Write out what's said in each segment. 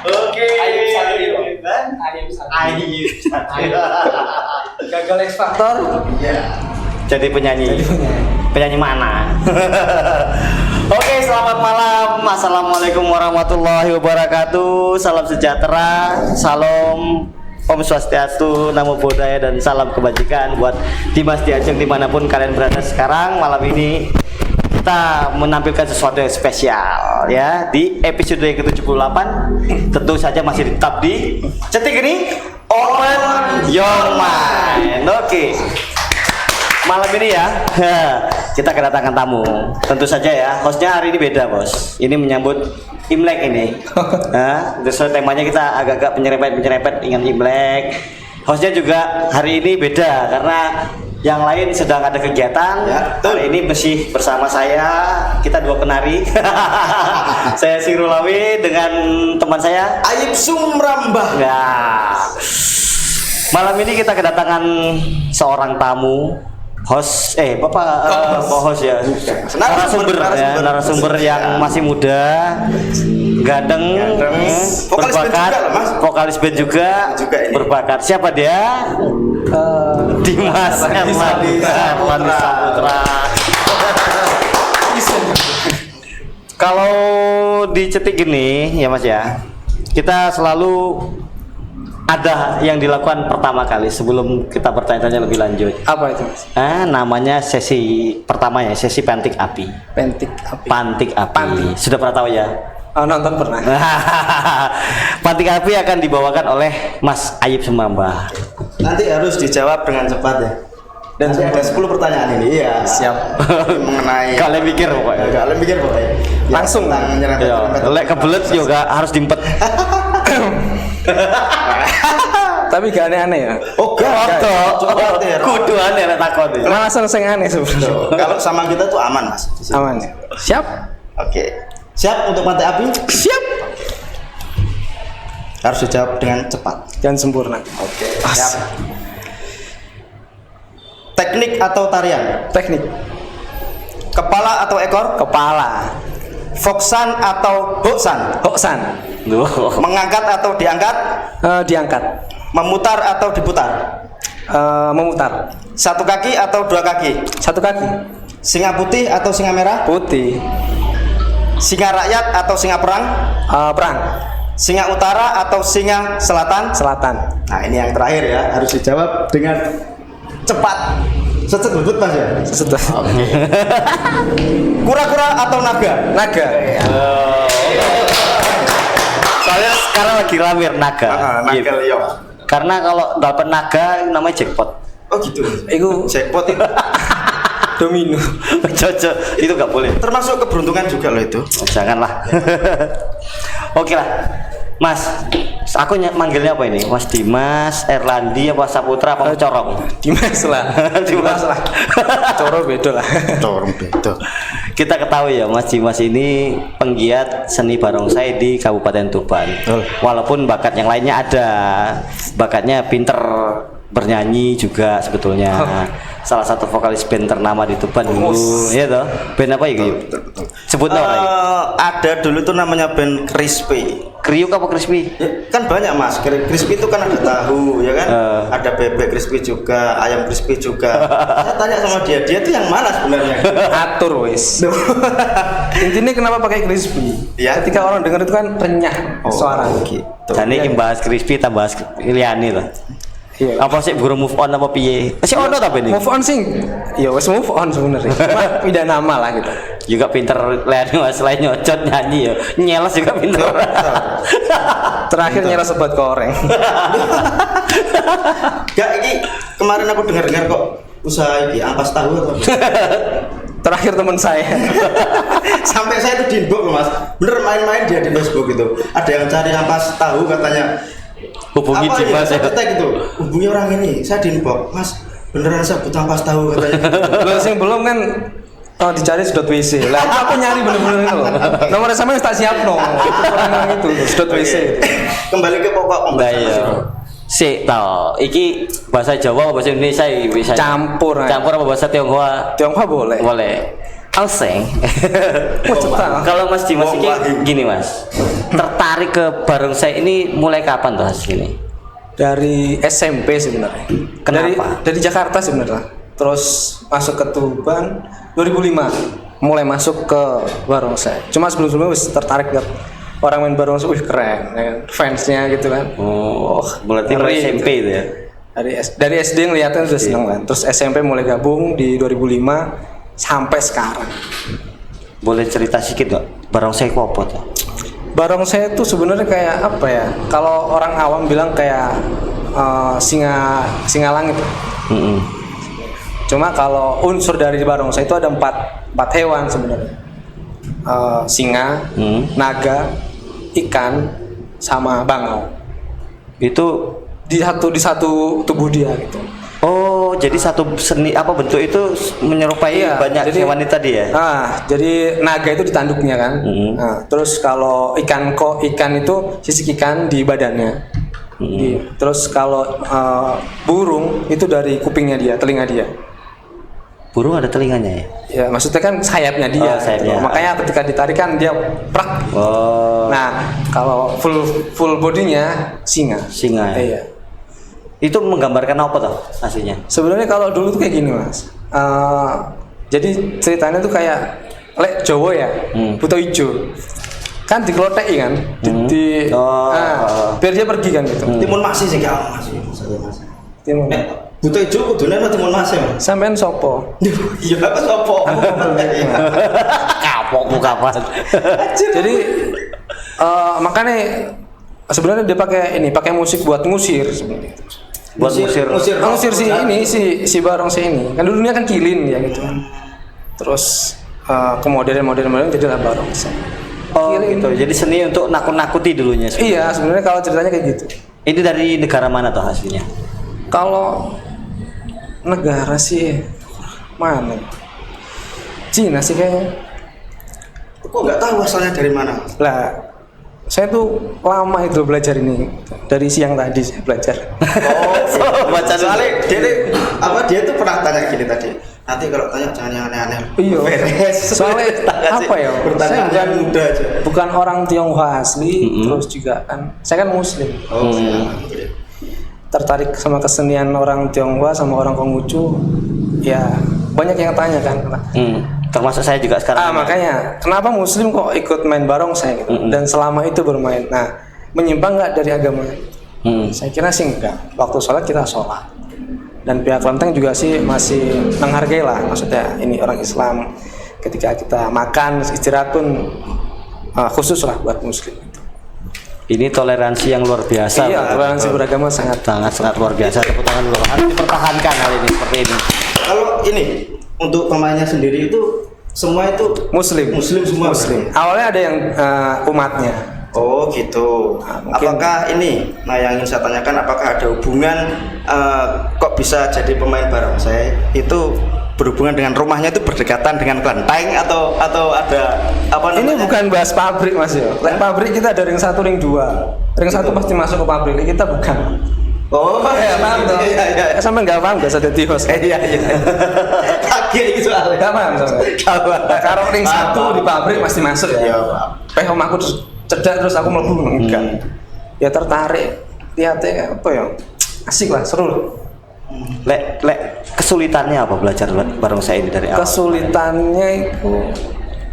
Oke. Ayub Satrio. Gagal X Factor. Iya. Jadi penyanyi. Penyanyi mana? Oke, selamat malam. Assalamualaikum warahmatullahi wabarakatuh. Salam sejahtera, salam Om Swastiastu, Namo Buddhaya, dan salam kebajikan buat Dimas Diajeng dimanapun kalian berada sekarang. Malam ini kita menampilkan sesuatu yang spesial ya di episode yang ke-78. Tentu saja masih tetap di Cetik ini Open Your Mind. Oke. Malam ini ya kita kedatangan tamu. Tentu saja ya, hostnya hari ini beda bos. Ini menyambut Imlek ini. Sesuai temanya kita agak-agak penyerempet ingat Imlek. Hostnya juga hari ini beda karena yang lain sedang ada kegiatan. Ya, hari ini masih bersama saya, kita dua penari. Saya Sirulawi dengan teman saya Ayub Sumrambah. Ya. Malam ini kita kedatangan seorang tamu. Host host ya. Narasumber yang masih muda, ganteng, berbakat, vokalis band juga berbakat. Siapa dia? Dimas Erlandi Saputra. Kalau di Cetik gini ya Mas ya, kita selalu ada yang dilakukan pertama kali sebelum kita bertanya-tanya lebih lanjut. Apa itu, Mas? Namanya sesi pertama ya, sesi pantik api. Pantik api. Sudah pernah tahu ya? Nonton pernah. Pantik api akan dibawakan oleh Mas Ayub Sumrambah. Nanti harus dijawab dengan cepat ya. Dan ada 10 pertanyaan ini. Iya. Siap. Mengenai kalian pikir pokoknya. Kalian pikir pokoknya. Langsung nyerempet. Lek kebelet juga harus diempet. Tapi gak aneh-aneh ya. Oh, gak. Kudu aneh lek takon. Langsung sing aneh sebenarnya. Kalau sama kita tuh aman, Mas. Aman ya. Siap? Oke. Siap untuk pantai api? Siap. Harus dijawab dengan cepat dan sempurna. Oke. Siap. Teknik atau tarian? Teknik. Kepala atau ekor? Kepala. Foksan atau hoksan? Hoksan. Mengangkat atau diangkat? Diangkat. Memutar atau diputar? Memutar. Satu kaki atau dua kaki? Satu kaki. Singa putih atau singa merah? Putih. Singa rakyat atau singa perang? Perang. Singa utara atau singa selatan? Selatan. Nah, ini yang terakhir ya, harus dijawab dengan cepat. Seset bebut Mas ya? Seset. Oke. Kura-kura atau naga? Naga. Soalnya sekarang lagi rame naga. Naga liok. Karena kalau dapat naga namanya jackpot. Oh gitu. Itu jackpot itu. Domino. Cocok. Itu nggak boleh. Termasuk keberuntungan juga loh itu. Janganlah. Oke lah. Mas, aku manggilnya apa ini? Mas Dimas, Erlandi, apa Saputra, apa Corong? Dimas lah. Dimas lah. Corong beda lah. Corong beda. Kita ketahui ya, Mas Dimas ini penggiat seni barongsai di Kabupaten Tuban. Walaupun bakat yang lainnya ada, bakatnya pinter bernyanyi juga sebetulnya. Salah satu vokalis band ternama di Tuban dulu, ya toh. Band apa ya? Sebut ada dulu tuh namanya band Crispy. Kriuk apa crispy? Ya, kan banyak Mas. Crispy itu kan ada tahu, ya kan? Ada bebek crispy juga, ayam crispy juga. Saya tanya sama dia tuh yang mana sebenarnya? Atur wis. Intinya kenapa pakai crispy? Ya. Ketika orang dengar itu kan renyah suara gitu. Jadi yang bahas crispy tambah liani lah. Iya. Apa sih burung move on apa piye? Masih ono tapi ini. Move on sing. Ya wes move on sebenarnya. Cuma pindah nama lah gitu. Juga pinter lihat selain nyocot nyanyi ya. Nyeles juga pinter. Terakhir nyeles sobat koreng. Gak ini kemarin aku dengar kok usaha ini ampas tahu atau terakhir teman saya. Sampai saya tuh di inbox loh Mas. Bener main-main dia di Facebook itu. Ada yang cari ampas tahu katanya. Hubungi Dimas ya? Gitu. Hubungi orang ini, saya di inbox, Mas. Beneran saya butuh ampas tahu katanya. Belum yang belum kan dicari .wc. Lah aku nyari bener-bener itu. Nomor SMS tak siap no. Itu orang itu .wc. Kembali ke pokok pembahasan. Si tau, iki bahasa Jawa bahasa Indonesia bisa campur apa bahasa Tionghoa? Tionghoa boleh. Boleh. Oseng. cepat. Kalau Mas Dimas ini Wah, gini Mas, tertarik ke barongsai ini mulai kapan tuh Mas ini? Dari SMP sebenarnya. Kenapa? Dari Jakarta sebenarnya. Terus masuk ke Tuban 2005 mulai masuk ke barongsai. Cuma sebelum-sebelumnya wis tertarik lihat orang main barongsai, wih keren, ya kan? Fansnya gitu kan. Oh, berarti mulai ngeri SMP gitu. itu ya. Dari SD ngeliatnya udah seneng kan. Terus SMP mulai gabung di 2005 sampai sekarang. Boleh cerita sedikit nggak? Barongsai ku apa tuh? Barongsai itu sebenarnya kayak apa ya? Kalau orang awam bilang kayak singa langit. Mm-mm. Cuma kalau unsur dari barongsai itu ada empat hewan sebenarnya. Singa, naga, ikan, sama bangau. Itu Di satu tubuh dia gitu. oh jadi satu seni apa bentuk itu menyerupai Iya, banyak jadi- hewan itu tadi ya? Jadi naga itu di tanduknya kan. Mm-hmm. Nah, terus kalau ikan itu sisik ikan di badannya. Terus kalau burung itu dari kupingnya dia, telinga dia. Burung ada telinganya ya? Ya, maksudnya kan sayapnya dia. Oh, sayapnya. gitu. Makanya ketika ditarik kan dia prak. Oh, Nah, kalau full bodinya singa. singa. Ya? Iya. Itu menggambarkan apa tuh aslinya? Sebenarnya kalau dulu tuh kayak gini mas. Jadi ceritanya tuh kayak lek Jawa ya, buta hijau. Kan dikeloteki kan, biar dia pergi kan gitu. Timun masih sih kalau masih saya mas. Timun. Buta hijau kudunya mah timun masih mas. Sampean sopo? Iya apa sopo? Kapok kapan? Jadi makanya sebenarnya dia pakai musik buat ngusir sebenarnya. Buat Ngusir si barongsai ini. Kan dulunya kan kilin ya gitu kan. Terus ke modern jadilah barongsai. Oh gitu. Jadi seni untuk nakut-nakuti dulunya. Iya, sebenarnya kalau ceritanya kayak gitu. Ini dari negara mana tuh aslinya? Kalau negara sih mana? Cina sih kayaknya. Kok nggak tahu asalnya dari mana? Lah, saya tuh lama itu belajar ini dari siang tadi saya belajar. Oh, baca soalnya dia tuh pernah tanya gini tadi. Nanti kalau tanya jangan yang aneh-aneh. Iya. Beres. Soalnya apa ya? Saya Pertanyaan muda aja. bukan orang Tionghoa asli, terus juga kan saya kan Muslim. Oh, Tertarik sama kesenian orang Tionghoa sama orang Konghucu, ya banyak yang tanya kan. Termasuk saya juga sekarang. Makanya kenapa Muslim kok ikut main barongsai gitu? Dan selama itu bermain. Nah, menyimpang nggak dari agama? Saya kira sih enggak. Waktu sholat kita sholat. Dan pihak kelenteng juga sih masih menghargai lah. Maksudnya ini orang Islam. Ketika kita makan istirahat pun khusus lah buat Muslim. Ini toleransi yang luar biasa. Iya, toleransi beragama sangat luar biasa. Tepuk tangan dulu. Harus dipertahankan hal ini seperti ini. Kalau ini untuk pemainnya sendiri itu semua itu Muslim. Muslim semua. Muslim. Awalnya ada yang umatnya. Oh gitu. Mungkin. Apakah ini, nah yang ingin saya tanyakan, apakah ada hubungan kok bisa jadi pemain barongsai itu berhubungan dengan rumahnya itu berdekatan dengan kelenteng atau ada apa namanya? Ini bukan bahas pabrik mas ya. Pabrik kita ada ring 1, ring 2. Ring 1 pasti masuk ke pabrik. Kita bukan. Oh Ya, paham dong. iya. Sampai nggak paham nggak ada tios. Iya. Kaget gitu soalnya. Nggak paham sampai. Nah, kalau ring 1 di pabrik pasti masuk ya. Iya, paham. Om aku cedak terus aku mlebu enggak. Ya tertarik. Lihatnya apa ya? Asik lah, seru. Lek kesulitannya apa belajar barongsai ini dari awal? Kesulitannya itu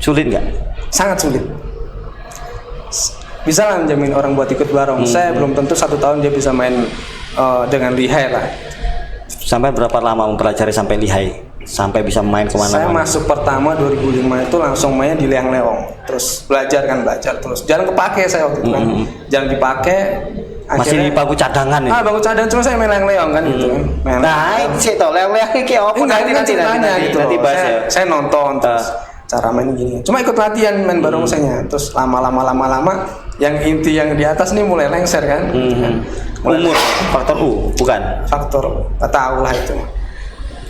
Sulit nggak? sangat sulit. Bisa lah menjamin orang buat ikut barongsai, belum tentu 1 tahun dia bisa main dengan lihai lah. Sampai berapa lama mempelajari sampai lihai? Sampai bisa main Saya kemana-mana? masuk pertama 2005 itu langsung mainnya di Leang-Leong. Terus belajar terus. Jarang kepake saya waktu itu kan. Jarang dipakai. Masih di bangku cadangan ya? Bangku cadangan, cuma saya main Leang-Leong kan gitu kan. Main Nah, sih tau leang-leang ini kayak apa? Enggak, ini kan ceritanya gitu. Nanti bahas ya. Saya nonton terus cara main gini. Cuma ikut latihan main barongsainya. Terus lama-lama yang inti yang di atas nih mulai lengser kan. Gitu kan. Umur, faktor U, bukan? Faktor nggak tahu lah itu.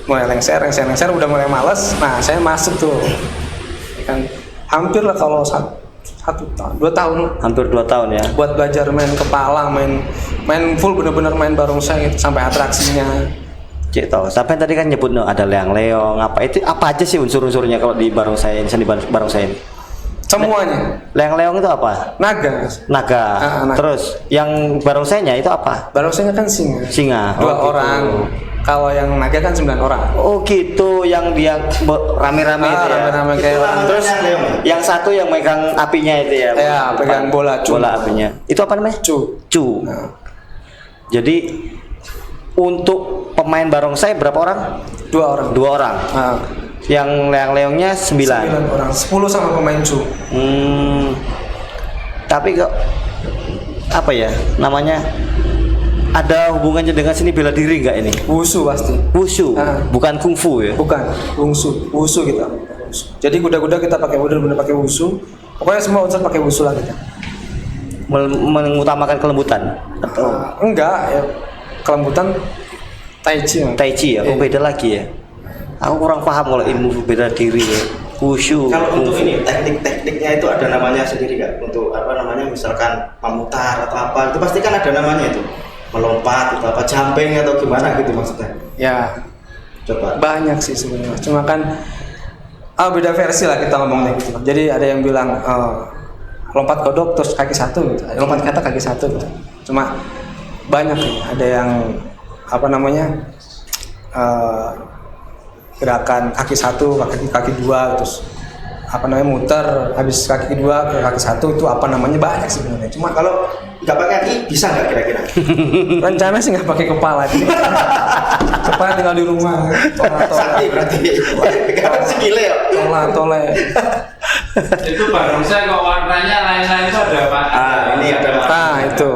Mulai lengser udah mulai males. Nah, saya masuk tuh. Kan hampir lah kalau 1 tahun, 2 tahun Hampir 2 tahun ya. buat belajar main kepala, main full bener-bener main barongsai gitu, sampai atraksinya. Cek toh. Sampai tadi kan nyebut no, ada leang-leong apa itu apa aja sih unsur-unsurnya kalau di barongsai di barongsai ini? Semuanya. Leang-leong itu apa? Naga. Mas. Naga. Naga. Terus yang barongsainya itu apa? Barongsainya kan singa. Singa. 2 Oh, orang. gitu. Kalau yang naga kan 9 orang. Oh gitu, yang dia rame-rame itu ya. Rame-rame kayak Terus yang satu yang megang apinya itu ya. Ya, pegang bola cu. Bola apinya. Itu apa namanya? Cu. Cu. Nah, Jadi untuk pemain barongsai berapa orang? 2 orang. 2 orang. Nah, Yang leang-leongnya 9. 9 orang. 10 sama pemain cu. Tapi kok apa ya namanya? Ada hubungannya dengan seni bela diri nggak ini? Wushu pasti. Wushu, bukan kungfu ya? Bukan, wushu. Wushu kita. Wushu. Jadi kuda-kuda kita pakai bener-bener pakai wushu. Pokoknya semua unsur pakai wushu lah kita. Mengutamakan kelembutan atau Enggak, ya. Kelembutan tai chi. tai chi ya? Oh beda lagi ya? Aku kurang paham kalau ilmu bela diri ya. Wushu. Kalau untuk kungfu. ini teknik-tekniknya itu ada namanya sendiri nggak? Untuk apa namanya misalkan memutar atau apa itu pasti kan ada namanya itu. Melompat atau apa jumping atau gimana gitu maksudnya. Ya, Coba. banyak sih sebenarnya. Cuma kan beda versi lah kita ngomongnya gitu. Jadi ada yang bilang lompat kodok terus kaki satu gitu. Lompat kata kaki satu gitu. Cuma banyak nih. Ada yang apa namanya gerakan kaki satu, kaki dua, terus apa namanya muter habis kaki kedua ke kaki satu itu apa namanya banyak sebenarnya. Cuma Kalau nggak pakai kaki bisa nggak kira-kira? rencana sih nggak pakai kepala ini. Kepala tinggal di rumah. Sakti berarti. Karena segile ya. Tole. Itu barongsai kok warnanya lain-lain itu ada apa? Ini ada Nah itu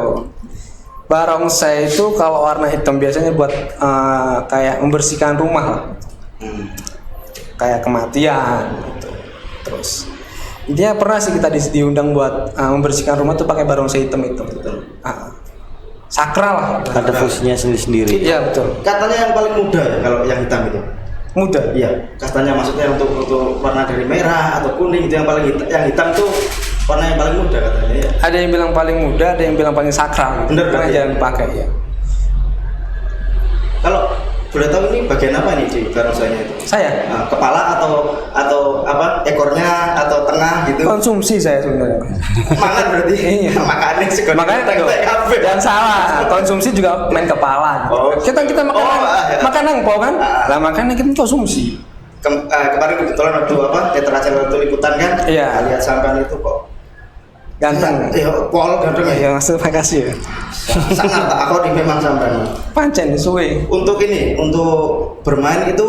barongsai itu kalau warna hitam biasanya buat kayak membersihkan rumah lah. Kayak kematian gitu. Terus intinya pernah sih kita diundang buat membersihkan rumah tuh pakai barongsai hitam itu. Sakral lah. Ada fungsinya sendiri-sendiri. Iya betul. Katanya yang paling mudah ya kalau yang hitam itu. Mudah. Iya, katanya maksudnya untuk warna dari merah atau kuning itu yang paling hitam, yang hitam tuh warna yang paling mudah katanya ya. Ada yang bilang paling mudah, ada yang bilang paling sakral. Bener, Karena berarti. jangan dipakai ya. Kalau boleh tahu ini bagian apa nih di barongsainya itu? Saya Kepala atau apa ekornya atau tengah gitu? konsumsi saya sebenarnya. Makan berarti. Iya. Makanya sih Makanya jangan salah, konsumsi juga main kepala. Oh. Kita makan ya. makan angpau kan? Lah makannya kita konsumsi. Kemarin kebetulan waktu apa teater acara waktu liputan kan? Iya. Lihat sampean itu kok Ganteng. Iya, pol ganteng ya. Ya maksud makasih ya. Sangat aku di memang sampean. Pancen suwe. Untuk bermain itu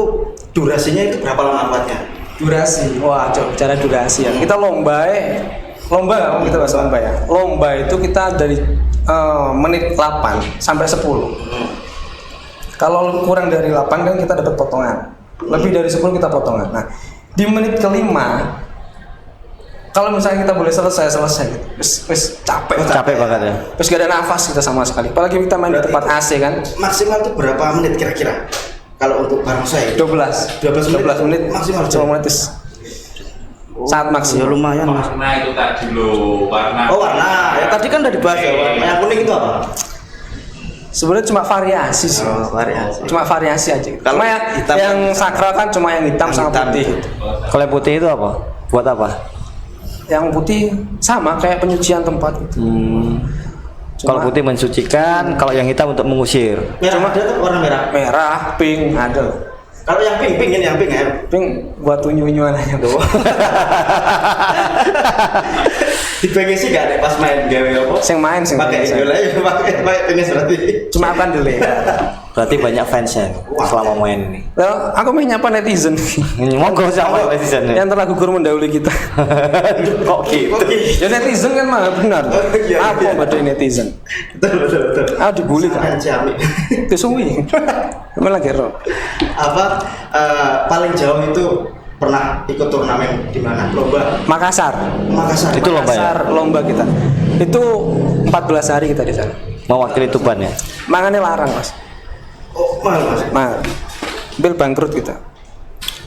durasinya itu berapa lama buatnya? Durasi. Wah, coba bicara durasi ya. Kita lomba kita bahas lomba ya. Lomba itu kita dari menit 8 sampai 10. Kalau kurang dari 8 kan kita dapat potongan. Lebih dari 10 kita potongan. Nah, di menit kelima kalau misalnya kita boleh selesai gitu. Wis capek Banget ya. Terus gak ada nafas kita sama sekali. Apalagi kita main di tempat AC kan. Maksimal itu berapa menit kira-kira? Kalau untuk barongsai 12 menit maksimal. 10 menit saat Ya maksimal. lumayan Mas. Warna itu tadi loh, warna. Oh warna. Ya tadi kan udah dibahas ya. Warna yang kuning itu apa? Sebenarnya cuma variasi sih. Variasi. Cuma variasi aja. Kalau Cuma hitam yang kan- sakral kan cuma yang hitam sama hitam putih. itu. Kalau yang putih itu apa? Buat apa? Yang putih sama kayak penyucian tempat gitu. Kalau putih mensucikan, kalau yang hitam untuk mengusir. Merah ada tuh warna merah. Merah, pink ada. Kalau yang pink ini yang pink ya. Pink buat unyu-unyuan aja tuh. Dipengen sih gak ada pas main gawe apa? Sing main Pakai idola ya, pakai pengen berarti. Cuma akan delay. Berarti banyak fansnya selama main ini. Lah, aku mau nyapa netizen. Monggo sama netizen. Yang telah gugur mendahului kita. Kok gitu? Ya netizen kan mah benar. Oh, iya, Apa iya. badai netizen? Betul. Dibully kan. Ciamik. Itu suwi. Emang lagi roh. Apa paling jauh itu pernah ikut turnamen di mana? Lomba Makassar. Makassar. Itu lomba ya? Makassar lomba kita. Itu 14 hari kita di sana. Mewakili Tuban ya. Mangannya larang, Mas. Oh, mahal Mas. Nah, bil bangkrut kita.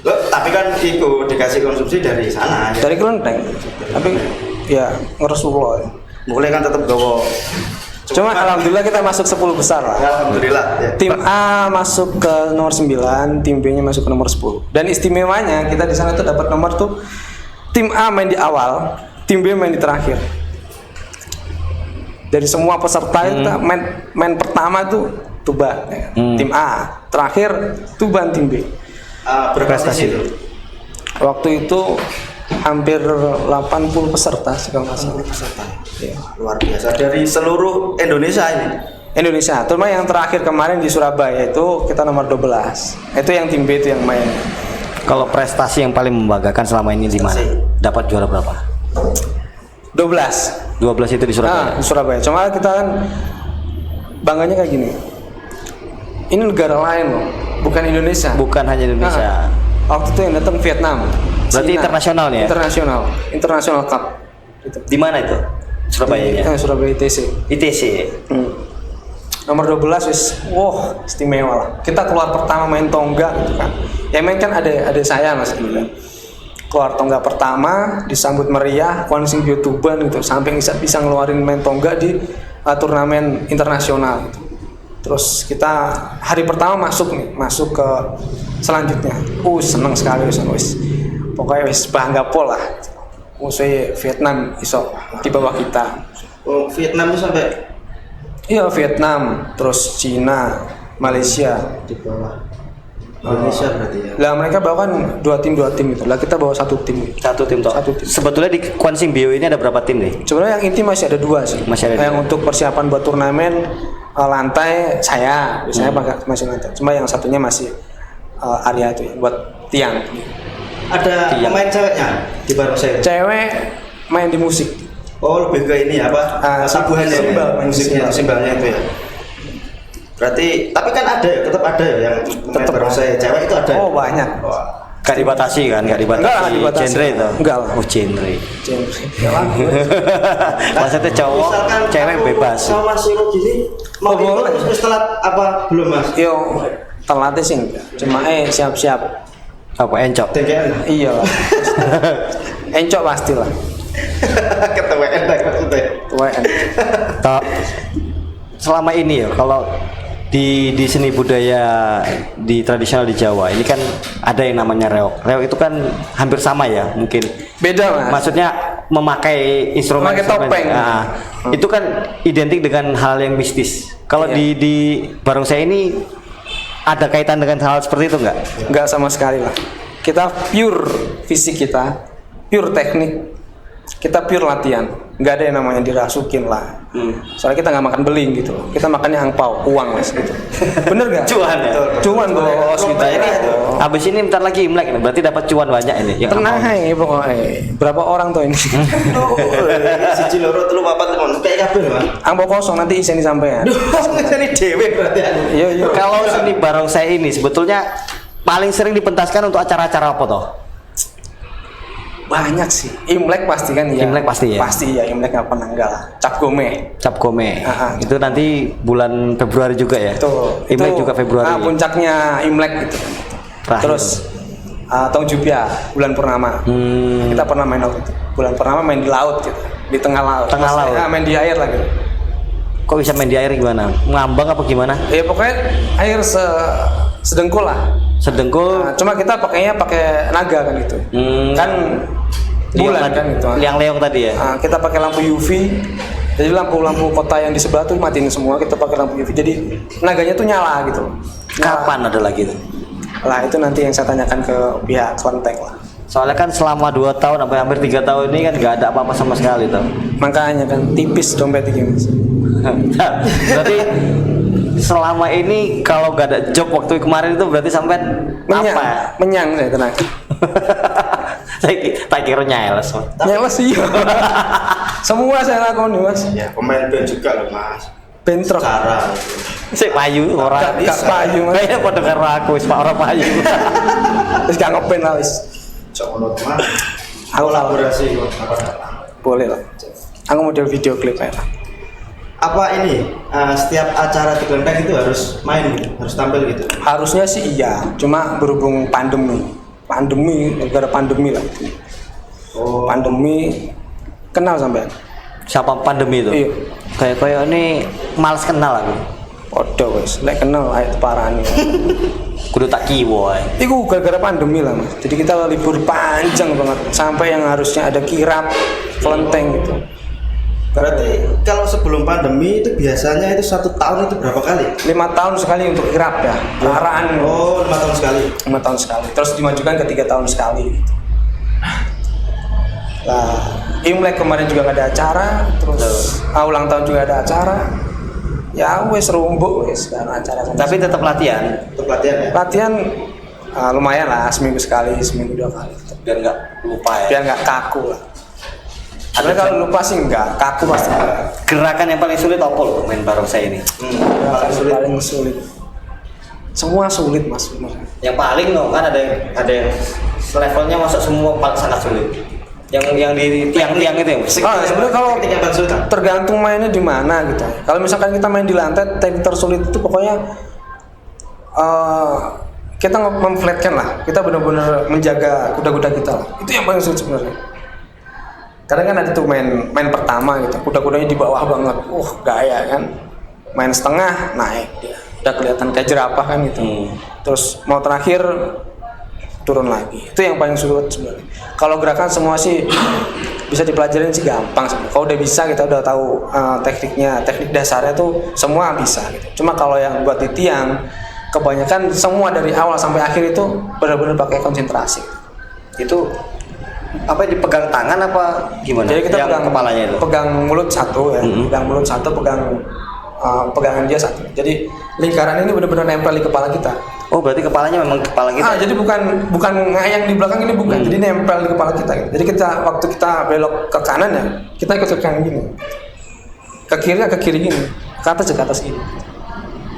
Loh, tapi kan itu dikasih konsumsi dari sana ya. Dari Kelenteng. Tapi ya ngeresulo ya. Boleh kan tetap gawa Cuma alhamdulillah kita masuk 10 besar lah. Alhamdulillah. Ya. Tim A masuk ke nomor 9, tim B-nya masuk ke nomor 10. Dan istimewanya kita di sana tuh dapat nomor tuh tim A main di awal, tim B main di terakhir. Dari semua peserta itu main pertama tuh Tuban, tim A, terakhir Tuban tim B. Berprestasi itu. Waktu itu hampir 80 peserta kalau nggak salah. Ya, luar biasa dari seluruh Indonesia ini. Indonesia, cuma yang terakhir kemarin di Surabaya itu kita nomor 12. Itu yang tim B itu yang main. Kalau prestasi yang paling membanggakan selama ini di mana? Dapat juara berapa? 12. 12 itu di Surabaya. Di Surabaya. Cuma kita kan bangganya kayak gini. Ini negara lain loh, bukan Indonesia. Bukan hanya Indonesia. Waktu itu yang datang Vietnam. Berarti Cina. internasional nih ya? International Cup. Gitu. Di mana itu? Surabaya ya? Surabaya ITC. ITC. Nomor 12 wis, wah istimewa lah. Kita keluar pertama main tonggak gitu kan. Yang main kan ada saya Mas Gila. Keluar tonggak pertama, disambut meriah, Konsing Bio Tuban gitu. Sampai bisa ngeluarin main tonggak di turnamen internasional gitu. Terus kita hari pertama masuk ke selanjutnya. Seneng sekali wis. Pokoknya wis bangga pol lah. Musuh Vietnam iso di bawah kita. Oh, Vietnam itu sampai Iya, Vietnam, terus Cina, Malaysia di bawah Indonesia berarti ya. Lah mereka bawa kan dua tim gitu. Lah kita bawa satu tim. Satu tim toh. Sebetulnya di Konsing Bio ini ada berapa tim nih? Sebenarnya yang inti masih ada 2 sih. Masih ada yang 2. untuk persiapan buat turnamen lantai saya biasanya pakai masih lantai. Cuma yang satunya masih area itu ya, buat tiang. Ada pemain ceweknya di barongsai. Cewek main di musik. Oh, lebih ke ini apa? Sabuhan ya. Musiknya, simbalnya itu ya. Berarti tapi kan ada ya, tetap ada ya yang pemain barongsai cewek itu ada. Oh, banyak. Gak dibatasi kan? Gak dibatasi genre itu? Enggak lah. Oh, genre. Genre. Maksudnya cowok, Misalkan cewek aku bebas. sama Mas Siro gini mau boleh. ikut telat apa belum Mas? Yo, telatnya sih enggak. Cuma siap-siap. Apa encok? TGN. Iya lah. Encok pastilah. Ketuaan maksudnya. Tuaan. Selama ini ya, kalau di seni budaya di tradisional di Jawa ini kan ada yang namanya reog. Reog itu kan hampir sama ya, mungkin. Beda Mas. Maksudnya memakai instrumen. Memakai topeng. Nah, itu kan identik dengan hal yang mistis. Kalau Iya. di barongsai ini ada kaitan dengan hal seperti itu enggak? Enggak sama sekali lah. Kita pure fisik kita, pure teknik. Kita pure latihan. Enggak ada yang namanya dirasukin lah. Soalnya kita nggak makan beling gitu. Kita makannya angpau, uang Mas gitu. Bener gak? Cuan ya? Cuan bos gitu. Ini habis ini bentar lagi Imlek nih, berarti dapat cuan banyak ini. Yang Tenang apa? aja pokoknya. Berapa orang tuh ini? Siji loro telu papat lima kayak kabeh Mas. Angpau kosong nanti isi sampean. Ini dewe berarti. Iya iya. Kalau seni barongsai ini sebetulnya paling sering dipentaskan untuk acara-acara apa toh? Banyak sih. Imlek pasti kan ya. Imlek pasti ya? Pasti ya, Imlek nggak pernah enggak lah. Cap gome. Cap Gome. Ah. Itu nanti bulan Februari juga ya? Imlek juga Februari. Puncaknya Imlek gitu. Terakhir. Terus Tong Jubia bulan purnama. Kita pernah main waktu itu. Bulan purnama main di laut gitu. Di tengah laut. Tengah laut. Main di air lah gitu. Kok bisa main di air gimana? Ngambang apa gimana? Ya pokoknya air sedengkul lah. Sedengkul. Nah, cuma kita pakainya pakai naga kan gitu. Kan bulan kan gitu. Yang leong tadi ya? Nah, kita pakai lampu UV. Jadi lampu-lampu kota yang di sebelah tuh matiin semua. Kita pakai lampu UV. Jadi naganya tuh nyala gitu. Kapan ada lagi tuh? Lah itu nanti yang saya tanyakan ke pihak kelenteng lah. Soalnya kan selama 2 tahun sampai hampir 3 tahun ini kan nggak ada apa-apa sama sekali tuh. Makanya kan tipis dompet ini. Berarti selama ini kalau nggak ada job waktu kemarin itu berarti sampai Menyang, apa? menyang saya tenang. Tak kira nyales. Nyeles iya. Semua saya lakukan nih Mas. Ya, pemain band juga loh Mas. Bentrok. Cara. Si payu orang Gak payu Mas. kayaknya pada karo aku wis Pak orang payu. Terus gak ngepen lah wis. Cok ono Mas. Aku lah. Kolaborasi apa? Boleh lah. Aku model video klip aja lah. Apa ini setiap acara di kelenteng itu harus main gitu, harus tampil gitu. Harusnya sih iya, cuma berhubung pandemi, negara pandemi lah. Oh. Pandemi kenal sampai Siapa pandemi itu? Iya. Kayak ini males kenal aku. Podo wis, lek kenal ae parani. Kudu tak kiwo ae. Iku gara-gara pandemi lah Mas. Jadi kita libur panjang banget sampai yang harusnya ada kirap, kelenteng gitu. Berarti kalau sebelum pandemi itu biasanya itu 1 tahun itu berapa kali? 5 tahun sekali untuk kirap ya. Laraan. Oh, 5 tahun sekali. 5 tahun sekali. Terus dimajukan ke 3 tahun sekali. Gitu. Lah, Imlek kemarin juga nggak ada acara, terus ulang tahun juga ada acara. Ya wes rumbuk wes karena acara. Tapi tetap latihan. Untuk pelatihan ya. Latihan lumayan lah, seminggu sekali, seminggu 2 kali. Biar nggak lupa ya. Biar nggak kaku lah. Ada kalau lupa sih enggak, kaku pasti enggak. Gerakan yang paling sulit apa loh main barongsai ini? Paling sulit. Semua sulit Mas sebenarnya. Yang paling loh kan ada yang levelnya masuk semua sangat sulit. Yang di tiang-tiang itu ya. Sebenarnya kalau Teknik yang paling sulit. tergantung mainnya di mana gitu. Kalau misalkan kita main di lantai, teknik tersulit itu pokoknya kita memflatkan lah. Kita benar-benar menjaga kuda-kuda kita lah. Itu yang paling sulit sebenarnya. Kadang kan ada tuh main pertama gitu, kuda-kudanya di bawah banget, gaya kan, main setengah naik dia, udah kelihatan kayak jerapah kan gitu. Terus mau terakhir turun lagi, itu yang paling sulit sebenarnya. Kalau gerakan semua sih bisa dipelajarin sih gampang sebenarnya. Kalau udah bisa kita udah tahu tekniknya, teknik dasarnya tuh semua bisa gitu. Cuma kalau yang buat di tiang, kebanyakan semua dari awal sampai akhir itu benar-benar pakai konsentrasi. Itu Apa dipegang tangan apa gimana? jadi kita yang pegang kepalanya itu. pegang mulut satu ya, pegang mulut satu, pegangan dia satu. Jadi lingkaran ini benar-benar nempel di kepala kita. Oh, berarti kepalanya memang kepala kita. Jadi bukan ngayang di belakang ini bukan. Jadi nempel di kepala kita. Gitu. Jadi kita waktu kita belok ke kanan ya, kita ikut ke kanan gini. Ke kiri gini. Ke atas gini.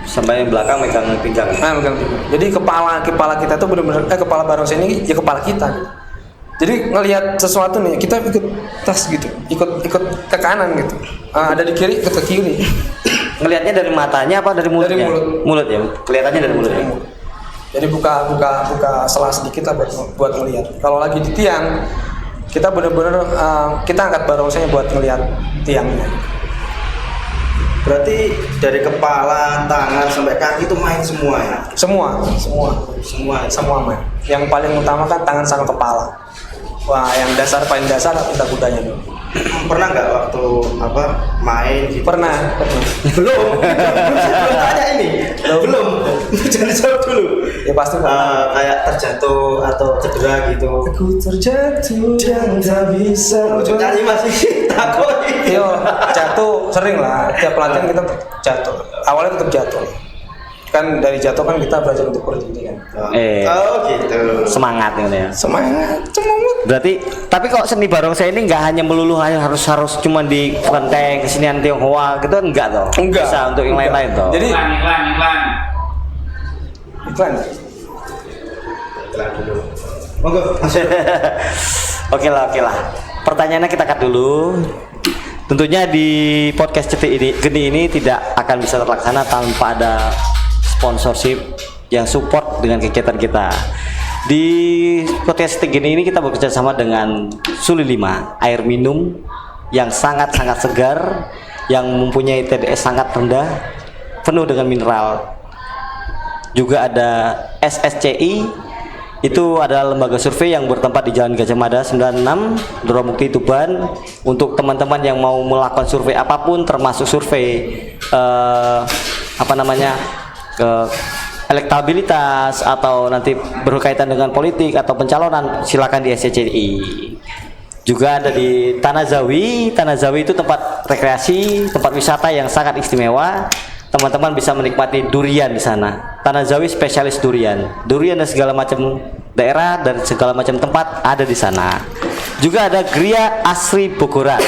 Sampai yang belakang megang pinggang. Megang pinggang. Jadi kepala kita tuh benar-benar kepala barongsai ini ya kepala kita. Gitu. Jadi ngelihat sesuatu nih, kita ikut tas gitu, ikut ke kanan gitu. Ada di kiri, ikut ke kiri. Ngelihatnya dari matanya apa dari mulutnya? Dari mulut. Mulut ya. Kelihatannya dari mulut. Ya? Jadi buka selah sedikit lah buat ngelihat. Kalau lagi di tiang, kita benar-benar kita angkat barongsainya buat ngelihat tiangnya. Berarti dari kepala, tangan sampai kaki itu main semua ya? Semua main. Yang paling utama kan tangan sama kepala. Wah, yang paling dasar kuda-kudanya dulu. Pernah nggak waktu main gitu? Pernah. Belum tanya ini. Belum. Jangan dijawab dulu. Ya pasti pernah. Kayak terjatuh atau cedera gitu. Aku terjatuh dan tak bisa. Lucu nyanyi masih takut. Yo, jatuh sering lah. Tiap pelatihan kita jatuh. Awalnya tetap jatuh. Kan dari jatuh kan kita belajar untuk berdiri kan. Oh gitu. Semangat gitu ya. Semangat. Berarti tapi kok seni barongsai ini nggak hanya melulu harus cuma di kelenteng kesenian Tionghoa gitu enggak toh? Enggak. Bisa untuk yang lain-lain toh. Jadi Iklan. iklan. Iklan dulu. Monggo. Oke lah. Pertanyaannya kita cut dulu. Tentunya di podcast Geni ini tidak akan bisa terlaksana tanpa ada sponsorship yang support dengan kegiatan kita. Di podcast Geni ini kita bekerja sama dengan Suli 5, air minum yang sangat-sangat segar, yang mempunyai TDS sangat rendah, penuh dengan mineral. Juga ada SSCI, itu adalah lembaga survei yang bertempat di Jalan Gajah Mada 96, Duromukti, Tuban. Untuk teman-teman yang mau melakukan survei apapun, termasuk survei elektabilitas atau nanti berkaitan dengan politik atau pencalonan, silakan di SCCI. Juga ada di Tanah Zawi. Tanah Zawi itu tempat rekreasi, tempat wisata yang sangat istimewa. Teman-teman bisa menikmati durian di sana. Tanah Zawi spesialis durian dari segala macam daerah dan segala macam tempat ada di sana. Juga ada Gria Asri Bogoran.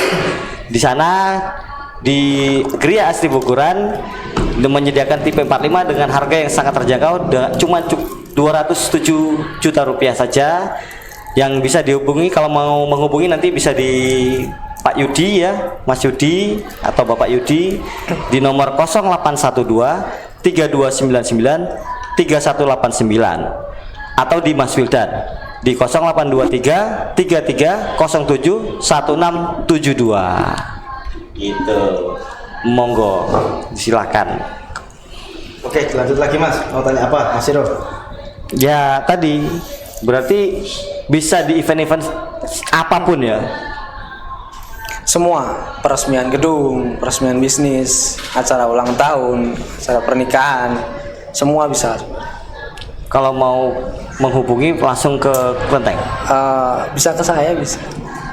Di sana di Gria Asri Bogoran menyediakan tipe 45 dengan harga yang sangat terjangkau, cuma 207 juta rupiah saja. Yang bisa dihubungi, kalau mau menghubungi nanti bisa di Pak Yudi ya, Mas Yudi atau Bapak Yudi di nomor 0812 3299 3189 atau di Mas Wildan di 0823 3307 1672. Gitu. Monggo, silakan. Oke, lanjut lagi Mas. Mau tanya apa, Mas Hiro? Ya tadi berarti bisa di event-event apapun ya. Semua, peresmian gedung, peresmian bisnis, acara ulang tahun, acara pernikahan, semua bisa. Kalau mau menghubungi langsung ke Kelenteng. Bisa ke saya, bisa.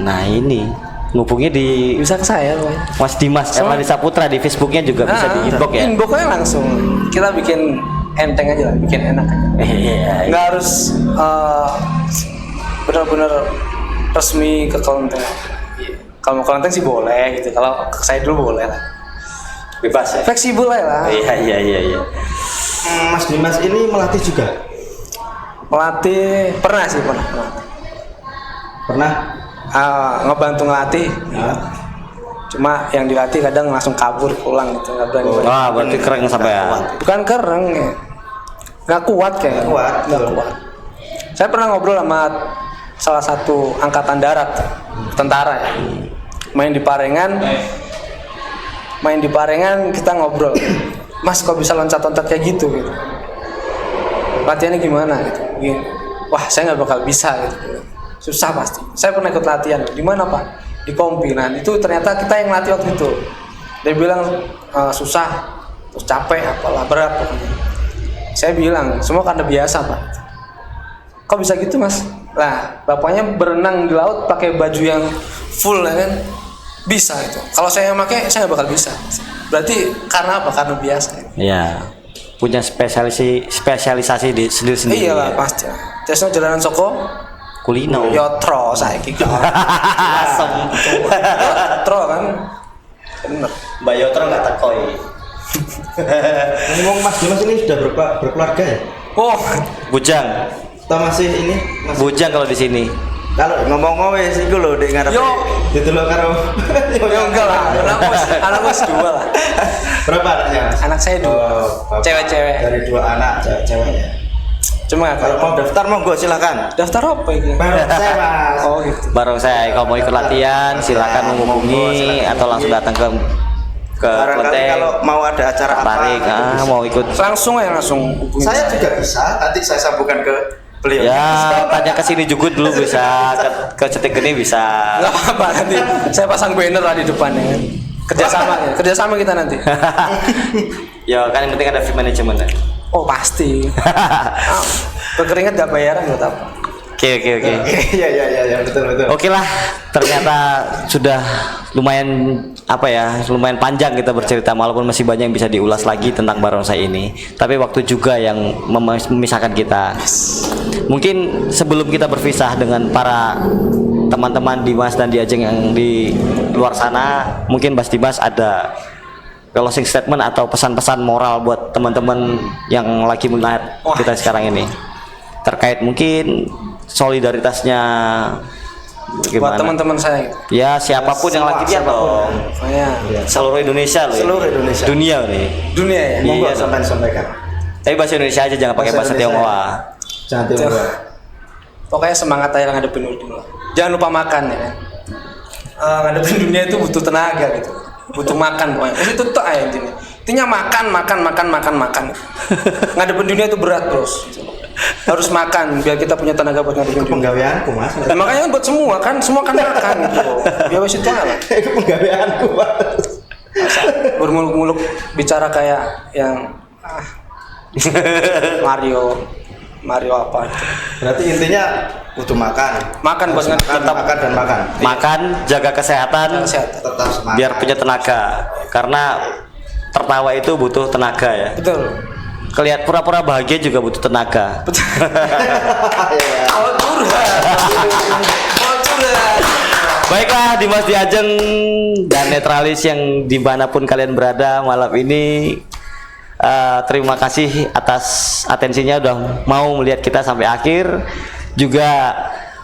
Nah ini ngubungi di Bisa ke saya, Boy. Mas Dimas Erlandi Saputra di Facebooknya juga bisa di inbox ya. Inboxnya langsung. Kita bikin enteng aja lah, bikin enak aja. Iya. Nggak harus benar-benar resmi ke Kelenteng. Kalau mau Kelenteng sih boleh gitu. Kalau ke saya dulu boleh lah. Bebas ya. Fleksibel aja lah. Iya. Mas Dimas ini melatih juga? Melatih pernah sih pernah. Pernah? Ngebantu ngelatih. Cuma yang dilatih kadang langsung kabur pulang gitu, nggak berani. Wah berarti keren sampai ya. Bukan keren ya. Nggak kuat kayak. Nggak kuat. Saya pernah ngobrol sama salah satu angkatan darat, tentara ya. Main di Parengan kita ngobrol. Mas kok bisa loncat-loncat kayak gitu gitu. Latihannya gimana gitu. Gini. Wah, saya nggak bakal bisa gitu. Susah pasti. Saya pernah ikut latihan. Di mana, Pak? Di Kompi. Nah, itu ternyata kita yang latih waktu itu. Dia bilang susah, terus capek, apalah berat pokoknya. Saya bilang, semua karena biasa, Pak. Kok bisa gitu, Mas? Nah, bapaknya berenang di laut pakai baju yang full ya kan? Bisa itu. Kalau saya yang pakai, saya nggak bakal bisa. Berarti karena apa? Karena biasa. Iya. Punya spesialisasi di sendiri-sendiri. Iyalah pasti. Tesno jalanan Soko. Kulino. Yotro saya kira. Asem. Yotro kan. Bener. Mbak Yotro nggak tekoi. Ngomong Mas Dimas ini sudah berkeluarga ya? Oh, Bujang. Atau masih ini? Bujang kalau di sini. Kalau ngomong-ngomong sih gue loh dengar apa? Yo. Itu loh karo. ya enggak lah. Anak gue dua lah. Berapa anaknya Mas? Anak saya dua. Bapak Cewek-cewek. Dari 2 anak cewek ya. Cuma Kalau mau daftar monggo silakan. daftar apa ini? Baru saya Mas. Oh gitu. Bareng saya kalau mau ikut latihan silakan menghubungi atau langsung datang ke Barangkali Kelenteng. kalau mau ada acara Tarik, apa? mau ikut. Langsung hubungi. Saya juga bisa. Nanti saya sambungkan ke beliau. Ya, tanya ke sini juga dulu bisa, ke Cetik Geni bisa. Nggak apa-apa nanti. Saya pasang banner lah di depannya kan. Kerjasama kita nanti. Ya, kan yang penting ada fee management ya. Oh pasti. Berkeringat gak bayaran buat apa? Oke. Iya betul. Oke lah, ternyata sudah lumayan panjang kita bercerita walaupun masih banyak yang bisa diulas lagi tentang barongsai ini. Tapi waktu juga yang memisahkan kita. Mungkin sebelum kita berpisah dengan para teman-teman Dimas dan Diajeng yang di luar sana, mungkin Mas Dimas ada closing statement atau pesan-pesan moral buat teman-teman yang lagi melihat kita sekarang ini. Terkait mungkin solidaritasnya Buat teman-teman saya gitu. Ya siapapun yang lagi lihat dong. Pokoknya Seluruh Indonesia loh. Seluruh Indonesia. Dunia nih. dunia ya. Monggo Iya. sampaikan. Tapi bahasa Indonesia aja, jangan pakai bahasa Indonesia. Tionghoa. Jangan tiba. Pokoknya semangat aja ngadepin dunia. Jangan lupa makan ya kan. Ngadepin dunia itu butuh tenaga gitu. Butuh makan pokoknya. Itu tuh aja intinya. Intinya makan. Ngadepin dunia itu berat, Bros. Harus makan biar kita punya tenaga buat ngadepin dunia. Penggaweanku Mas. Nah, makanya kan buat semua kan makan gitu. Ya wes itu lah. Itu penggaweanku Mas. Bermuluk-muluk bicara kayak yang Mario apa gitu. Berarti intinya butuh makan. Makan buat Harus tetap makan dan makan. Makan, jaga kesehatan, sehat. Tetap semangat. biar punya tenaga. Karena tertawa itu butuh tenaga ya. Betul. Kelihat pura-pura bahagia juga butuh tenaga. Kalau curhat. Baiklah Dimas Diajeng dan Netralis yang dimanapun kalian berada malam ini, terima kasih atas atensinya udah mau melihat kita sampai akhir. Juga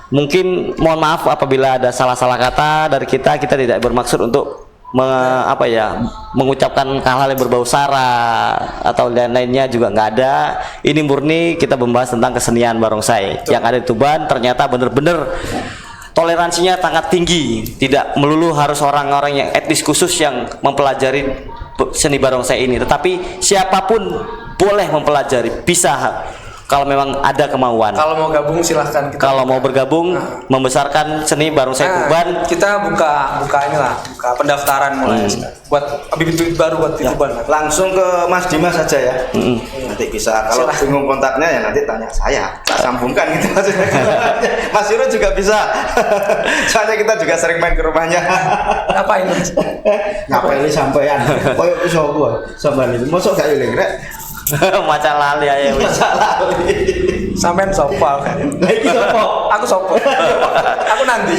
mungkin mohon maaf apabila ada salah-salah kata dari kita tidak bermaksud untuk mengucapkan hal-hal yang berbau sara atau lain-lainnya juga nggak ada. Ini murni kita membahas tentang kesenian barongsai yang ada di Tuban. Ternyata bener-bener toleransinya sangat tinggi. Tidak melulu harus orang-orang yang etnis khusus yang mempelajari seni barongsai ini, tetapi siapapun boleh mempelajari, bisa kalau memang ada kemauan. Kalau mau gabung silahkan. Kalau mau bergabung membesarkan seni barongsai Tuban, kita buka pendaftaran mulai sekarang. Buat bibit-bibit baru buat Tuban. Langsung ke Mas Dimas saja ya. Nanti bisa, kalau bingung kontaknya ya nanti tanya saya sambungkan gitu maksudnya. Mas Yuro juga bisa. Soalnya kita juga sering main ke rumahnya. Ngapain Mas? Ngapain ini sampean? Koyo iso gua sampean itu mosok gak iling rek. maca lali aja wis. Sampean sopo kan? Lagi sopo? Aku sopo. Aku nanti.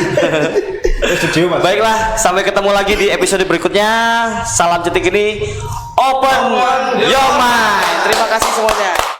Studio Mas. Baiklah, sampai ketemu lagi di episode berikutnya. Salam Cetik ini open your mind. Terima kasih semuanya.